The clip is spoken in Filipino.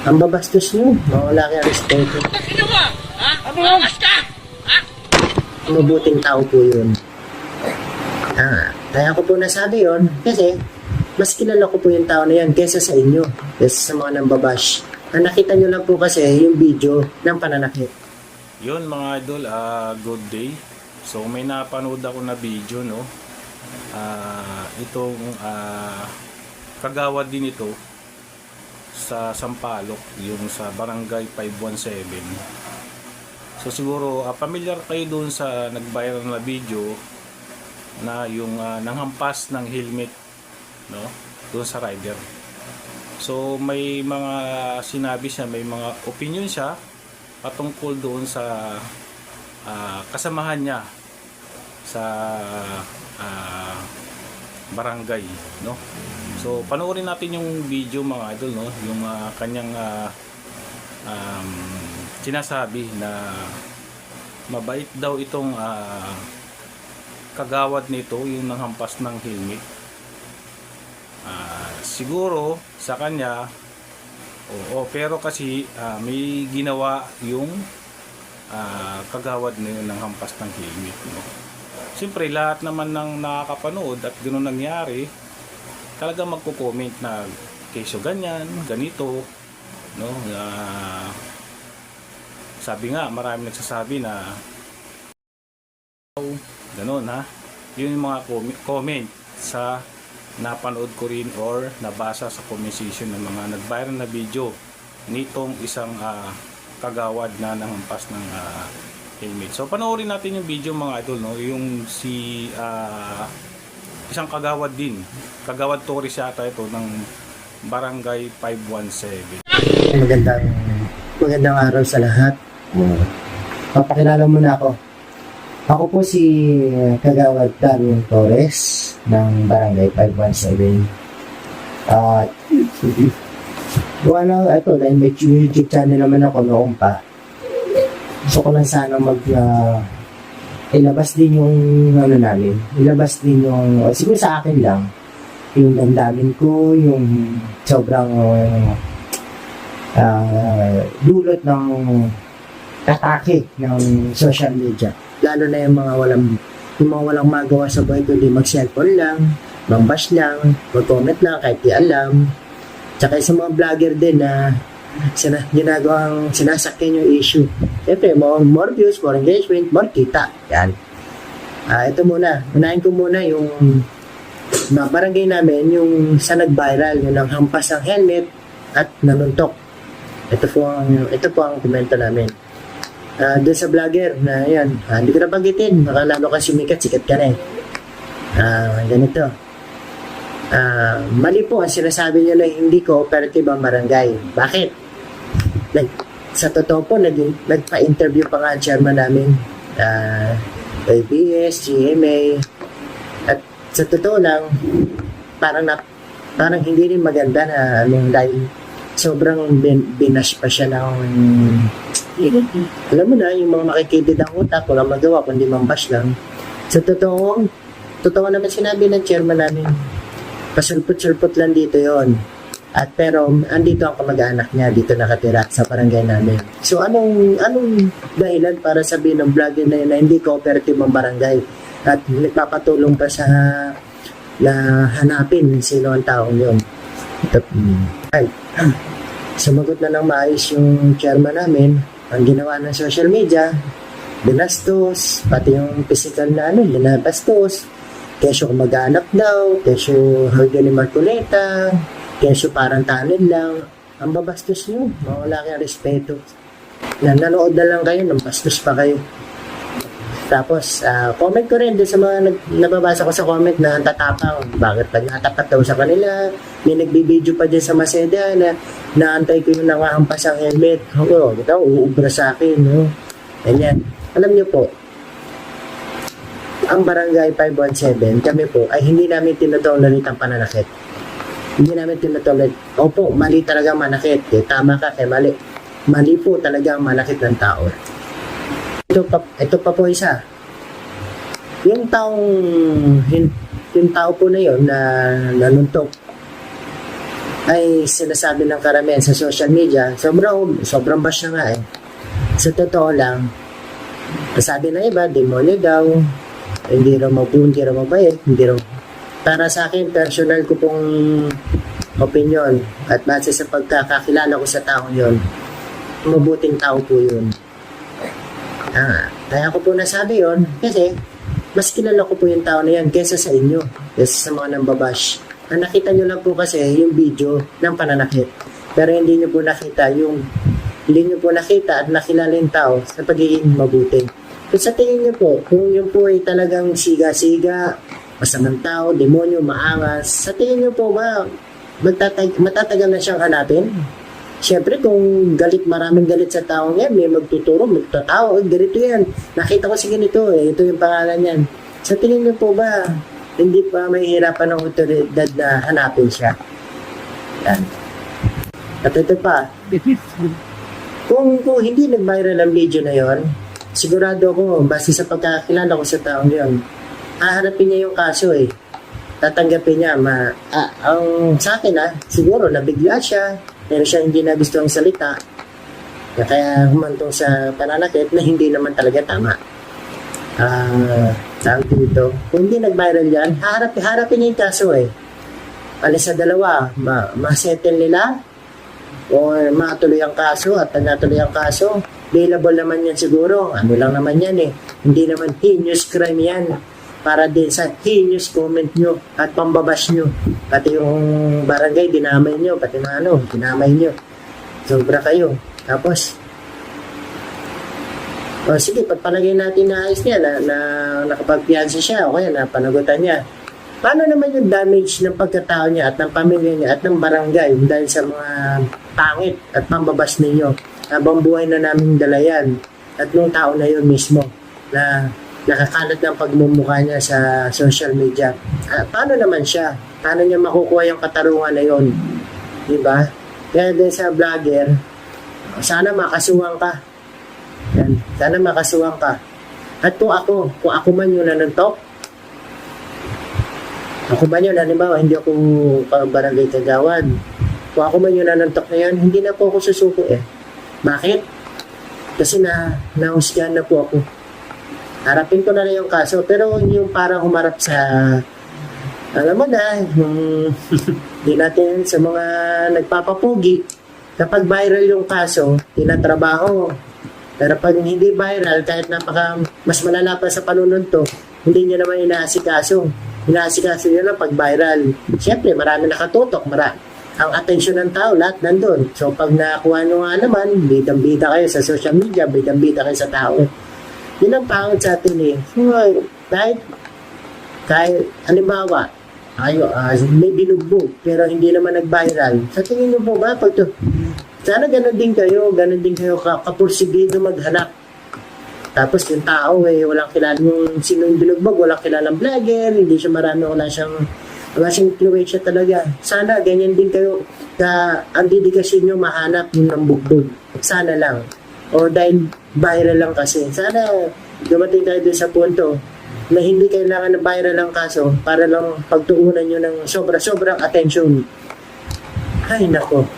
Ang babastos nyo. Mawala kaya respeto. Sino mo? Ha? Angas ka! Ha? Mabuting tao po yun. Kaya ko po nasabi yun kasi mas kilala ko po yung tao na yan kesa sa inyo. Kesa sa mga nambabash. Nakita nyo lang po kasi yung video ng pananakit. Yun mga idol, good day. So may napanood ako na video, no. Itong kagawad din ito sa Sampaloc, yung sa Barangay 517. So siguro familiar kayo doon sa nag-viral na video na yung nanghampas ng helmet, no, doon sa rider. So may mga sinabi siya, may mga opinion siya patungkol doon sa kasamahan niya sa barangay, no. So panoorin natin yung video mga idol, no, yung kanyang sinasabi na mabait daw itong kagawad nito, yung nanghampas ng helmet. Siguro sa kanya oo, pero kasi may ginawa yung kagawad na yun ng hampas ng helmet, no? Siyempre lahat naman ng nakakapanood at gano'n nangyari, talaga magko-comment na keso ganyan, ganito, no. Sabi nga, marami nagsasabi na gano'n, ha. Yun yung mga comment sa napanood ko rin or nabasa sa comment section ng mga nag-viral na video nitong isang kagawad na nanghampas ng helmet. So panoorin natin yung video mga idol, no, yung si isang kagawad din, kagawad Torres yata ito ng Barangay 517. Magandang araw sa lahat. Papakilala muna ako. Ako po si Kagawad Daniel Torres ng Barangay 517. Ito, dahil may YouTube channel naman ako noong pa. Gusto ko lang sana ilabas din yung namin. Ilabas din yung, siguro sa akin lang, yung damdamin ko, yung sobrang dulot ng atake ng social media. Lalo na yung mga walang magawa sa buhay, kundi mag-cellphone lang, mambash lang, mag-comment lang kahit di alam. Tsaka sa mga vlogger din na ginagawang sinasakyan yung issue. Siyempre, more views, more engagement, more kita. Yan. Ito muna. Unahin ko muna yung barangay namin, yung sa nag-viral, yung nanghampas ng helmet at nanuntok. Ito po ang komento namin. Doon sa vlogger na yan, hindi ko na banggitin, baka lalo ka sikat ka na ganito. Mali po ang sinasabi niyo na hindi cooperative ang barangay. Bakit? Sa totoo po, nagpa-interview pa nga ang chairman namin, ABS, GMA, at sa totoo lang, parang hindi rin maganda na dahil sobrang binash pa siya ng alam mo na, yung mga makikitid ang utak, walang magawa, kundi mambash lang. Sa totoo naman sinabi ng chairman namin, pasulpot-sulpot lang dito yon. At pero, andito ang kamag-anak niya, dito nakatira sa barangay namin. So, anong dahilan para sabihin ng vlogger na yun na hindi cooperative ang barangay? At nagpapatulong pa sa na hanapin sino ang taong yun. Sumagot na ng maayos yung chairman namin. Ang ginawa ng social media, binastos, pati yung physical na binabastos. Kesyo mag-anak daw, kesyo hanggang ni Marcoleta, kesyo parang tanin lang. Ang babastos nyo, mawala kayong respeto. Nanood na lang kayo, nang bastos pa kayo. Tapos, comment ko rin din sa mga nababasa ko sa comment na tatapang. Bakit pag natapat daw sa kanila, may nagbibideo pa din sa Maseda na naantay ko yung nangahampas ang helmet. Ito, uubra sa akin. No? Ganyan. Alam niyo po, ang Barangay 517, kami po, ay hindi namin tinotolerate ang pananakit. Hindi namin tinotolerate. Opo, mali talaga manakit. Tama ka, mali. Mali po talaga ang manakit ng tao. Ito pa po isa. Yung tao po na yon na nanuntok, ay sinasabi ng karamihan sa social media, sobrang bash na nga eh. Sa totoo lang, sabi ng iba, demonyo daw, hindi raw mabait, hindi raw. Para sa akin, personal ko pong opinion at base sa pagkakakilala ko sa taong yon, mabuting tao po yun. Kaya ko po nasabi yon kasi mas kilala ko po yung tao na yan kesa sa inyo, kesa sa mga nambabash. Ang nakita nyo lang po kasi yung video ng pananakit. Pero hindi nyo po nakita at nakilala yung tao sa pagiging mabuti. Kung sa tingin nyo po, kung yun po ay talagang siga-siga, masamang tao, demonyo, maangas, sa tingin nyo po ba matatagal na siyang hanapin? Siyempre kung maraming galit sa taong yan, may magtuturo, magtatawa, ganito yan. Nakita ko si ganito ito yung pangalan yan. Sa tingin nyo po ba, hindi pa mahihirapan ng otoridad na hanapin siya? Yan. At ito pa, kung hindi nag-viral ang video na yon, sigurado ako, base sa pagkakilala ko sa taong yon, haharapin niya yung kaso eh. Tatanggapin niya. Ang sa akin siguro nabigla siya, pero siya hindi na gusto ang salita. Kaya humantong sa pananakit na hindi naman talaga tama. Tawag dito, kung hindi nag-viral yan, harapin niya yung kaso eh. Alis sa dalawa, ma-settle nila o matuloy ang kaso at natuloy ang kaso, available naman yan siguro. Ano lang naman yan eh. Hindi naman heinous crime yan. Para din sa heinous comment nyo at pambabash nyo. Pati yung barangay, dinamay nyo. Pati mga dinamay nyo. Sobra kayo. Tapos, sige, pagpalagay natin na ayos niya na nakapagpiyansa siya o kaya napanagutan niya. Paano naman yung damage ng pagkatao niya at ng pamilya niya at ng barangay dahil sa mga pangit at pambabash ninyo? Habang buhay na namin dalayan at nung tao na yun mismo na nakakalat ng pagmumukha niya sa social media. Paano naman siya? Paano niya makukuha yung katarungan na yun? Diba? Kaya din sa vlogger, sana makasuwang ka. Yan. Sana makasuwang ka. At kung ako man yung nanuntok, ako man yun, halimbawa, hindi ako barangay kagawad. Kung ako man yung nanuntok na yun, hindi na po ako susuko eh. Bakit? Kasi nahusgahan na po ako. Harapin ko na yung kaso, pero yung parang humarap sa, alam mo na, hindi natin sa mga nagpapapugi, kapag viral yung kaso, tinatrabaho. Pero pag hindi viral, kahit mas malala pa sa panunod hindi niya naman inaasikaso. Inaasikaso niya lang pag viral. Siyempre, marami nakatutok, ang atensyon ng tao, lahat nandun. So, pag nakuha nyo nga naman, bidang-bida kayo sa social media, bidang-bida kayo sa tao. Yun ang pangit sa atin eh. Kahit halimbawa, may binugbog, pero hindi naman nag-viral. Sa tingin nyo po ba, sana ganun din kayo kapursigido maghanap. Tapos yung tao walang kilala yung sino yung binugbog, walang kilalang vlogger, hindi siya wala siyang influensya talaga. Sana ganyan din kayo ang dedikasyon nyo mahanap yung nambugbog. Sana lang. O dahil viral lang kasi. Sana dumating tayo dun sa punto na hindi kailangan na viral ang kaso para lang pagtuunan nyo ng sobrang attention. Ay nako.